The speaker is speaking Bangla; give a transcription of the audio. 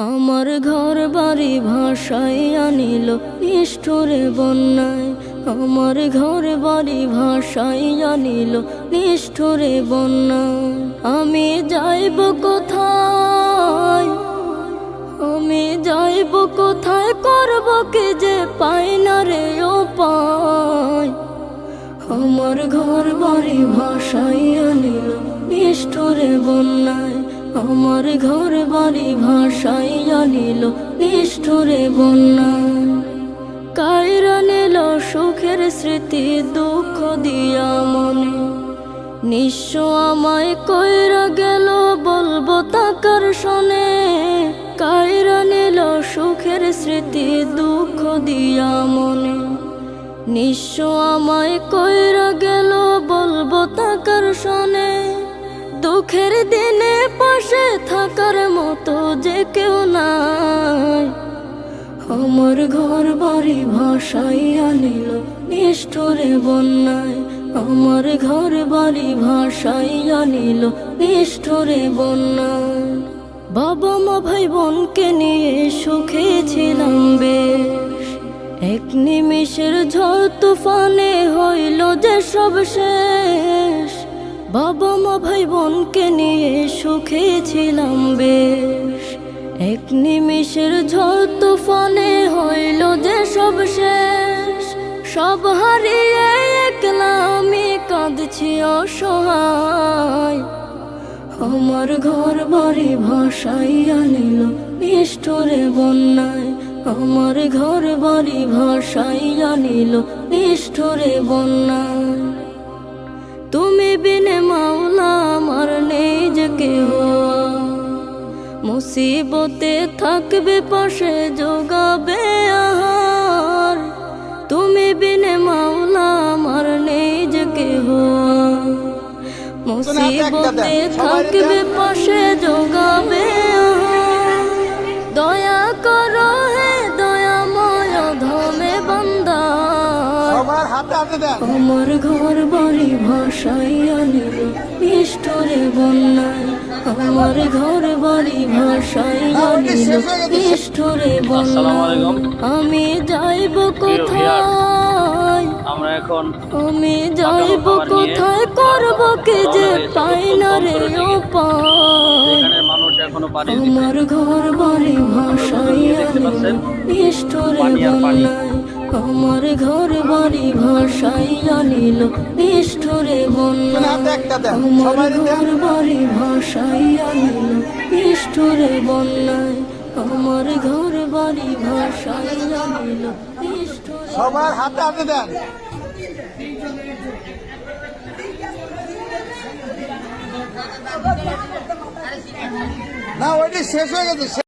আমার ঘর বাড়ি ভাসাইয়া নিল নিষ্ঠুরে বন্যায়। আমার ঘর বাড়ি ভাসাইয়া নিল নিষ্ঠুরে বন্যায়। আমি যাইব কোথায়, আমি যাইব কোথায়, করব কি যে পাই না রে উপায়। আমার ঘর বাড়ি ভাসাইয়া নিল নিষ্ঠুরে বন্যায়। আমার ঘর বাড়ি ভাসাইয়া নিল নিষ্ঠুরে বন্যায়। কাইরা নিল সুখের স্মৃতি দুঃখ দিয়া মনে, নিঃস্ব আমায় কইরা গেল বলবো তাকার শোনে। কাইরা নিল সুখের স্মৃতি দুঃখ দিয়া মনে, নিঃস্ব আমায় কইরা গেল বলবো তাকার শোনে। দুঃখের দিনে পাশে থাকার মতো যে কেউ নাই। আমার ঘর বাড়ি ভাসাইয়া নিল নিষ্ঠুরে বন্যায়। আমার ঘর বাড়ি ভাসাইয়া নিল নিষ্ঠুরে বন্যায়। বাবা মা ভাই বোনকে নিয়ে সুখে ছিলাম বেশ, এক নিমিষের ঝড় তুফানে হইল যে সব শেষ। বাবা মা ভাই বোনকে নিয়ে সুখে ছিলাম বেশ, এক নিমিষের ঝড় তুফানে হইল যে সব শেষ। সব হারিয়ে একলা আমি কাঁদছি অসহায়। আমার ঘর বাড়ি ভাসাইয়া নিল নিষ্ঠুরে বন্যায়। আমার ঘর বাড়ি ভাসাইয়া নিল নিষ্ঠুরে বন্যায়। তুমি বিনে মাওলা আমার নেই যে কেহ, মুসিবতে থাকবে পাশে যোগাবে আহার। তুমি বিনে মাওলা আমার নেই যে কেহ, মুসিবতে থাকবে পাশে যোগাবে আহার। দয়া করো হে দয়াময় ধমে বান্দা, আমার ঘর বাড়ি ভাসাইয়া নিল নিষ্ঠুরে বন্যায়। আমার ঘর বাড়ি ভাসাইয়া নিল নিষ্ঠুরে বন্যায়। আমি যাইব কোথায়, আমি যাইব কোথায়, করব কি যে পাই না রে উপায়। আমার ঘর বাড়ি ভাসাইয়া নিল নিষ্ঠুরে বন্যায়। আমার ঘর বাড়ি ভাসাইয়া নিল নিষ্ঠুরে বন্যায়। আমার ঘর বাড়ি ভাসাইয়া নিল নিষ্ঠুরে বন্যায়। আমার ঘর বাড়ি ভাসাইয়া নিল নিষ্ঠুরে। সবার হাতে হাতে দেন না, ওইটা শেষ হয়ে গেছে।